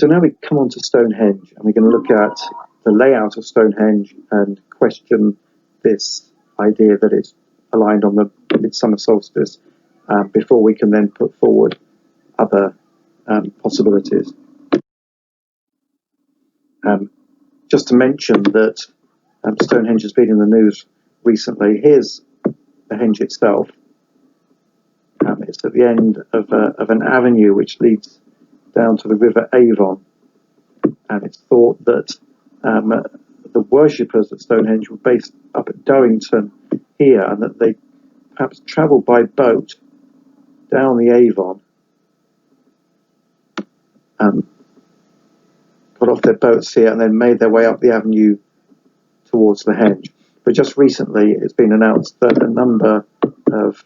So now we come on to Stonehenge, and we're going to look at the layout of Stonehenge and question this idea that it's aligned on the midsummer solstice before we can then put forward other possibilities. Just to mention that Stonehenge has been in the news recently. Here's the henge itself. It's at the end of an avenue which leads down to the River Avon, and it's thought that the worshippers at Stonehenge were based up at Durrington here, and that they perhaps travelled by boat down the Avon, got off their boats here, and then made their way up the avenue towards the henge. But just recently, it's been announced that a number of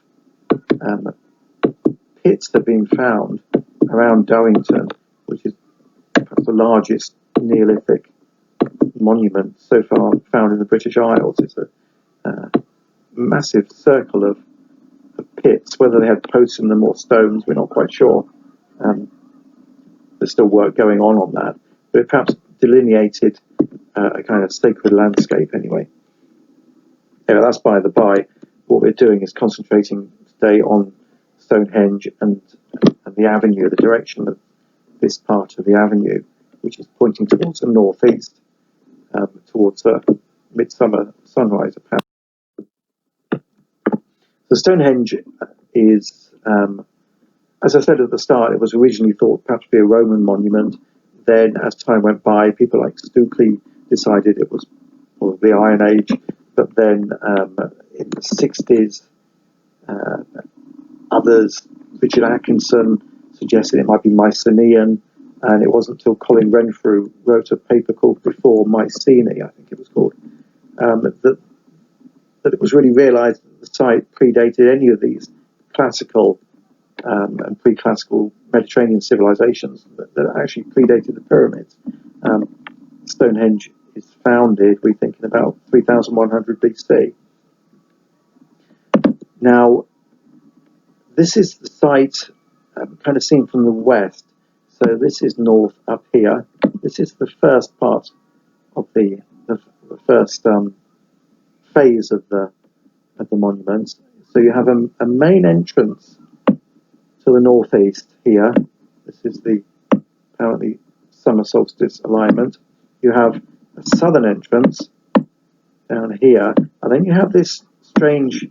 pits have been found around Durrington, which is perhaps the largest Neolithic monument so far found in the British Isles. It's a massive circle of pits. Whether they had posts in them or stones, we're not quite sure. There's still work going on that, but it perhaps delineated a kind of sacred landscape anyway. Anyway, that's by the by. What we're doing is concentrating today on Stonehenge and the avenue, the direction of this part of the avenue, which is pointing towards the northeast, towards the midsummer sunrise. The Stonehenge is, as I said at the start, it was originally thought perhaps to be a Roman monument. Then, as time went by, people like Stukely decided it was probably the Iron Age. But then, in the 60s, others, Richard Atkinson, suggested it might be Mycenaean, and it wasn't until Colin Renfrew wrote a paper called Before Mycenae, I think it was called, that it was really realised that the site predated any of these classical and pre-classical Mediterranean civilizations that actually predated the pyramids. Stonehenge is founded, we think, in about 3100 BC. Now, this is the site kind of seen from the west. So this is north up here. This is the first part of the first phase of the monument. So you have a main entrance to the northeast here. This is the apparently summer solstice alignment. You have a southern entrance down here, and then you have this strange,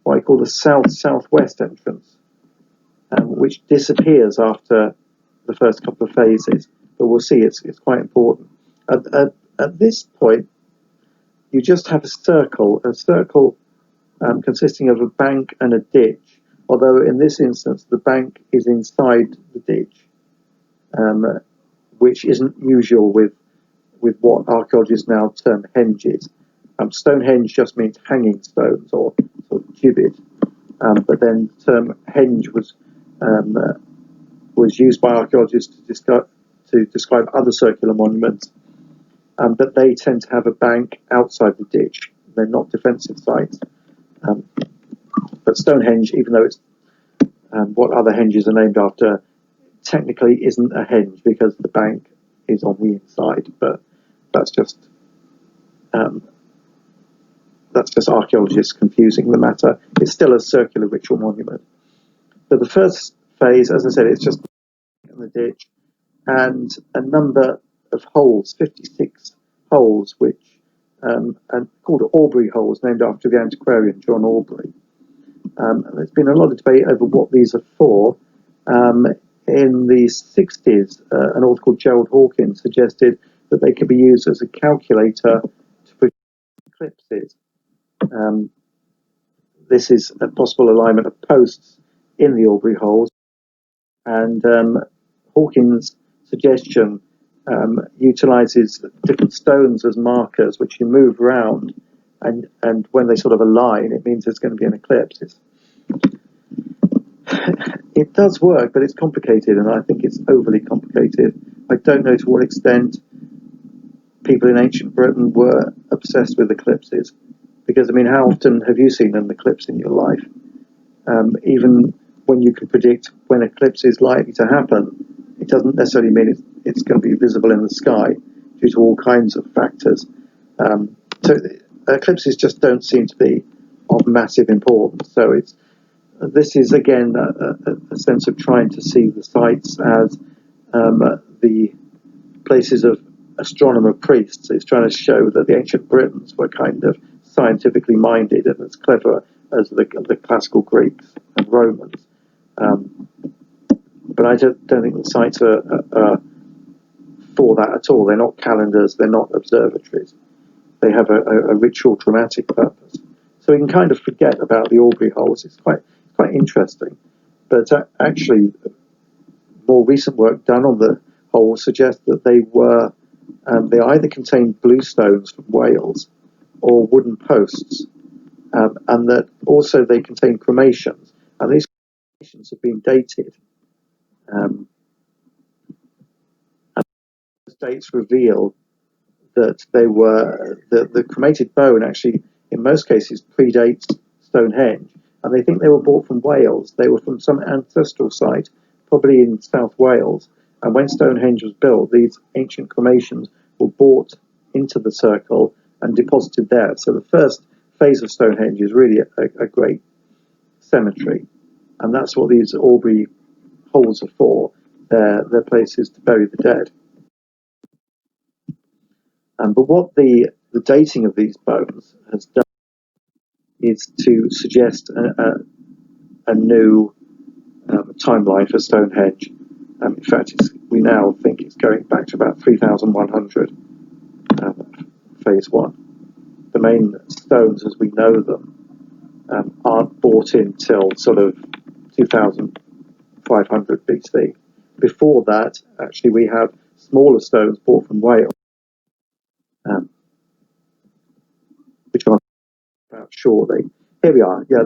what I call the south-southwest entrance, which disappears after the first couple of phases. But we'll see, it's quite important. At this point, you just have a circle consisting of a bank and a ditch, although in this instance the bank is inside the ditch, which isn't usual with what archaeologists now term henges. Stonehenge just means hanging stones or sort of gibbet, but then the term henge was used by archaeologists to describe other circular monuments, but they tend to have a bank outside the ditch. They're not defensive sites. But Stonehenge, even though it's what other henges are named after, technically isn't a henge because the bank is on the inside. But that's just archaeologists confusing the matter. It's still a circular ritual monument. But the first phase, as I said, it's just in the ditch, and a number of holes, 56 holes, which and called Aubrey holes, named after the antiquarian John Aubrey. There's been a lot of debate over what these are for. In the 60s, an author called Gerald Hawkins suggested that they could be used as a calculator to predict eclipses. This is a possible alignment of posts in the Aubrey holes, and Hawkins' suggestion utilizes different stones as markers, which you move around, and when they sort of align, it means there's going to be an eclipse. It does work, but it's complicated, and I think it's overly complicated. I don't know to what extent people in ancient Britain were obsessed with eclipses, because, I mean, how often have you seen an eclipse in your life? Even when you can predict when eclipse is likely to happen, it doesn't necessarily mean it's going to be visible in the sky due to all kinds of factors. So eclipses just don't seem to be of massive importance. So this is again a sense of trying to see the sites as the places of astronomer priests. It's trying to show that the ancient Britons were kind of scientifically minded and as clever as the classical Greeks and Romans. But I don't think the sites are for that at all. They're not calendars, they're not observatories. They have a ritual dramatic purpose. So we can kind of forget about the Aubrey holes. It's quite interesting. But actually, more recent work done on the holes suggests that they either contained bluestones from Wales or wooden posts, and that also they contain cremations. And these cremations have been dated. And those dates reveal that they were the cremated bone actually in most cases predates Stonehenge, and they think they were brought from Wales. They were from some ancestral site, probably in South Wales. And when Stonehenge was built, these ancient cremations were brought into the circle and deposited there. So the first phase of Stonehenge is really a great cemetery, and that's what these Aubrey holes are for. They're places to bury the dead. But what the dating of these bones has done is to suggest a new timeline for Stonehenge. In fact, we now think it's going back to about 3100, phase one. The main stones as we know them aren't brought in till sort of 2500 BC. Before that, actually, we have smaller stones brought from Wales, which I'll talk about shortly. Here we are. Yeah,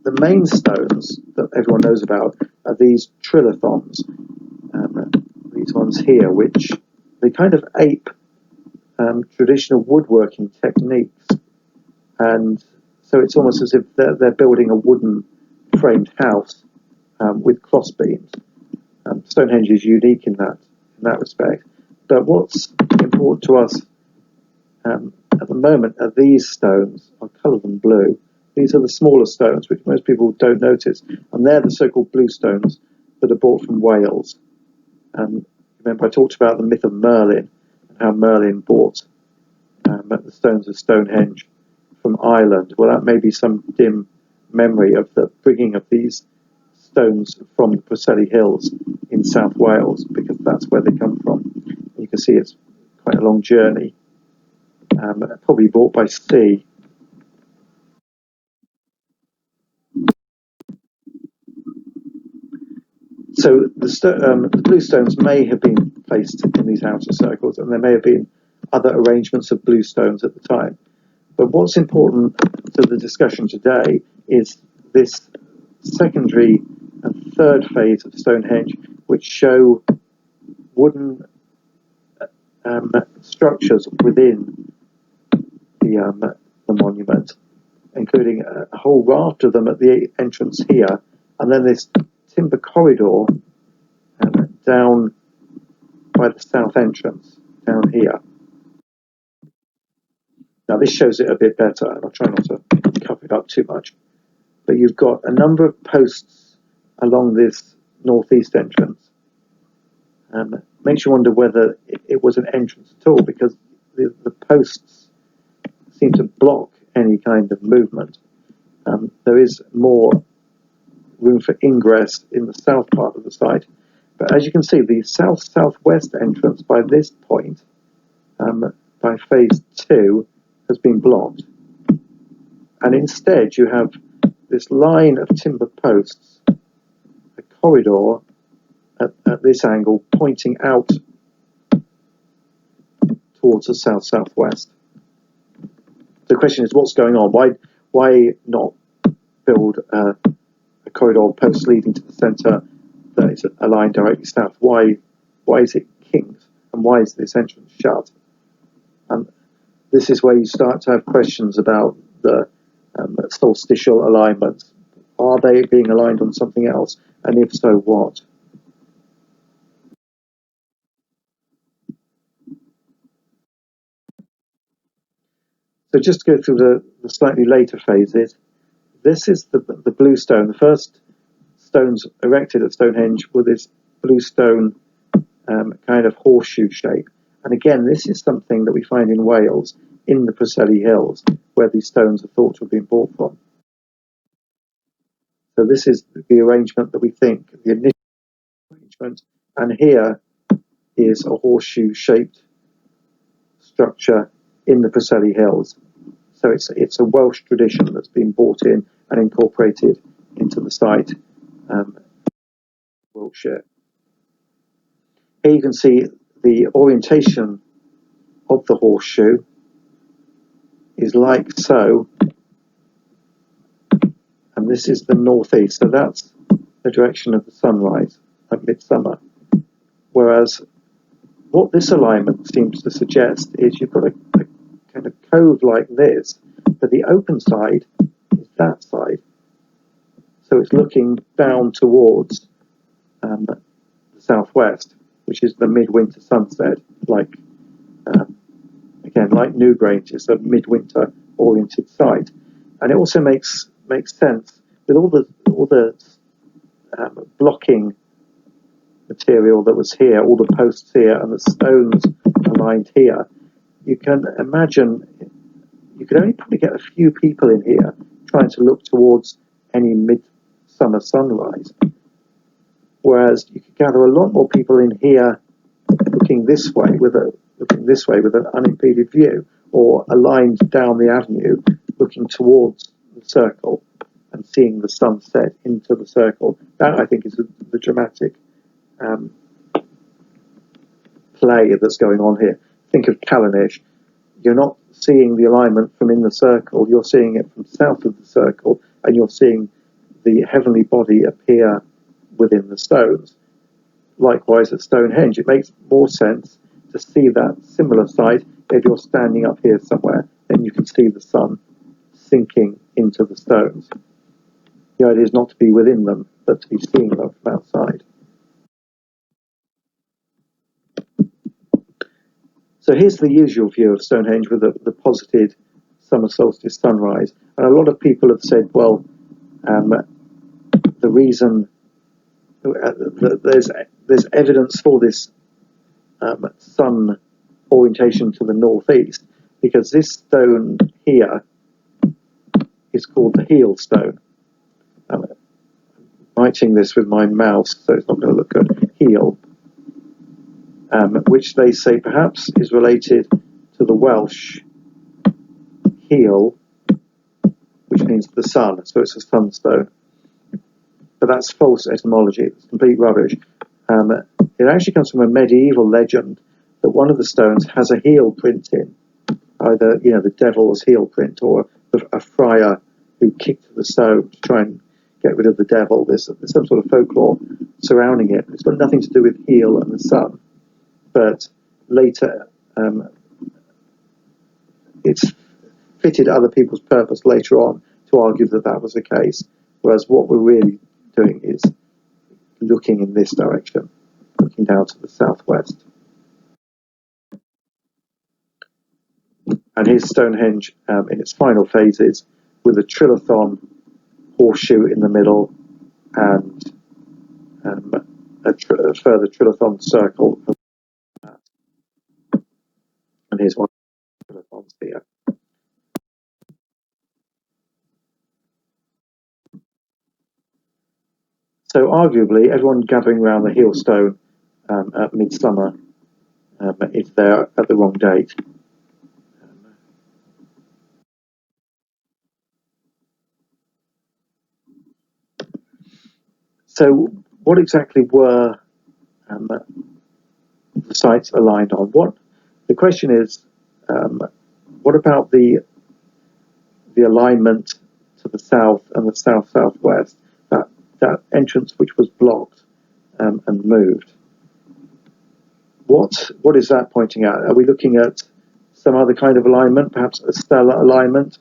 the main stones that everyone knows about are these trilithons, these ones here, which they kind of ape traditional woodworking techniques, and so it's almost as if they're building a wooden framed house with cross beams. Stonehenge is unique in that respect. But what's important to us at the moment are these stones. I'll colour them blue. These are the smaller stones, which most people don't notice, and they're the so-called blue stones that are brought from Wales. Remember, I talked about the myth of Merlin and how Merlin brought the stones of Stonehenge from Ireland. Well, that may be some dim memory of the bringing of these stones from the Preseli Hills in South Wales, because that's where they come from. You can see it's quite a long journey, probably brought by sea. So the blue stones may have been placed in these outer circles, and there may have been other arrangements of blue stones at the time. But what's important to the discussion today is this secondary and third phase of Stonehenge, which show wooden structures within the monument, including a whole raft of them at the entrance here, and then this timber corridor down by the south entrance, down here. Now this shows it a bit better, and I'll try not to cover it up too much. But you've got a number of posts along this northeast entrance. Makes you wonder whether it was an entrance at all, because the posts seem to block any kind of movement. There is more room for ingress in the south part of the site. But as you can see, the south-southwest entrance by this point, by phase 2, has been blocked. And instead you have this line of timber posts, a corridor at this angle pointing out towards the south-southwest. The question is, what's going on? Why not build a corridor post leading to the centre that is aligned directly south? Why is it King's, and why is this entrance shut? And this is where you start to have questions about the solstitial alignments. Are they being aligned on something else? And if so, what? So just to go through the slightly later phases, this is the blue stone. The first stones erected at Stonehenge were this blue stone kind of horseshoe shape. And again, this is something that we find in Wales, in the Preseli Hills, where these stones are thought to have been brought from. So this is the arrangement that we think, the initial arrangement. And here is a horseshoe-shaped structure in the Preseli Hills. So it's a Welsh tradition that's been brought in and incorporated into the site, Wiltshire. Here you can see the orientation of the horseshoe is like so, and this is the northeast, so that's the direction of the sunrise at midsummer. Whereas what this alignment seems to suggest is you've got a kind of cove like this, but the open side is that side. So it's looking down towards the southwest, which is the midwinter sunset, like again, like Newgrange, it's a midwinter oriented site. And it also makes sense with all the blocking material that was here, all the posts here, and the stones aligned here. You can imagine you could only probably get a few people in here trying to look towards any midsummer sunrise, whereas you could gather a lot more people in here looking this way with an unimpeded view, or aligned down the avenue looking towards the circle and seeing the sun set into the circle. That, I think, is the dramatic play that's going on here. Think of Callanish. You're not seeing the alignment from in the circle, you're seeing it from south of the circle, and you're seeing the heavenly body appear within the stones. Likewise at Stonehenge, it makes more sense to see that similar sight if you're standing up here somewhere, then you can see the sun sinking into the stones. The idea is not to be within them, but to be seeing them from outside. So here's the usual view of Stonehenge with the posited summer solstice sunrise. And a lot of people have said, well, the reason there's evidence for this sun orientation to the northeast, because this stone here is called the heel stone. I'm writing this with my mouse, so it's not going to look good. Heel, which they say perhaps is related to the Welsh heel, which means the sun, so it's a sunstone. But that's false etymology, it's complete rubbish. It actually comes from a medieval legend that one of the stones has a heel print in, either the devil's heel print or a friar who kicked the stone to try and get rid of the devil. There's some sort of folklore surrounding it. It's got nothing to do with heel and the sun, but later it's fitted other people's purpose later on to argue that that was the case, whereas what we're really doing is looking in this direction, looking down to the southwest. And here's Stonehenge in its final phases, with a trilithon horseshoe in the middle and a further trilithon circle. And here's one of the trilithons here. So arguably, everyone gathering around the heel stone at midsummer is there at the wrong date. So what exactly were the sites aligned on? The question is, what about the alignment to the south and the south-southwest, that entrance which was blocked and moved? What is that pointing at? Are we looking at some other kind of alignment, perhaps a stellar alignment?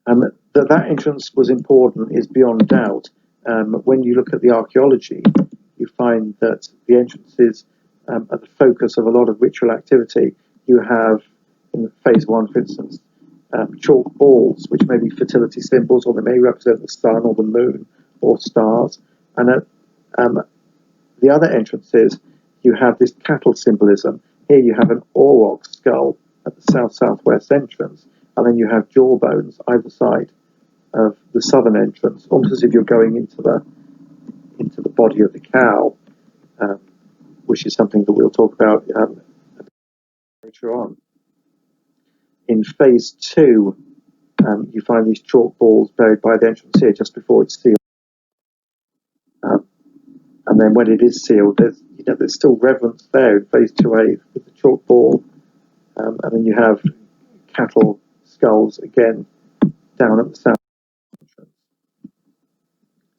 That entrance was important is beyond doubt. When you look at the archaeology, you find that the entrances are the focus of a lot of ritual activity. You have in phase one, for instance, chalk balls, which may be fertility symbols, or they may represent the sun or the moon or stars. And at the other entrances, you have this cattle symbolism. Here you have an auroch skull at the south-southwest entrance, and then you have jawbones either side of the southern entrance, almost as if you're going into the body of the cow, which is something that we'll talk about later on. In phase two, you find these chalk balls buried by the entrance here just before it's sealed. And then when it is sealed, there's still reverence there in phase 2A with the chalk ball. And then you have cattle skulls again down at the south entrance.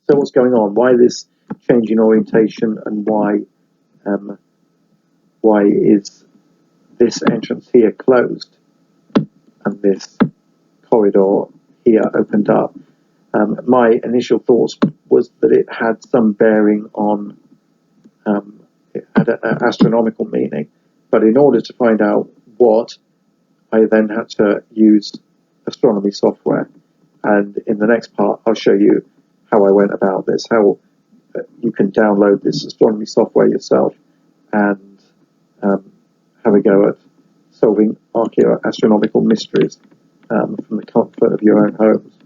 So what's going on? Why this change in orientation, and why is this entrance here closed and this corridor here opened up? My initial thoughts was that it had some bearing on, it had an astronomical meaning, but in order to find out what, I then had to use astronomy software. And in the next part, I'll show you how I went about this, how you can download this astronomy software yourself and have a go at solving archaeoastronomical mysteries from the comfort of your own homes.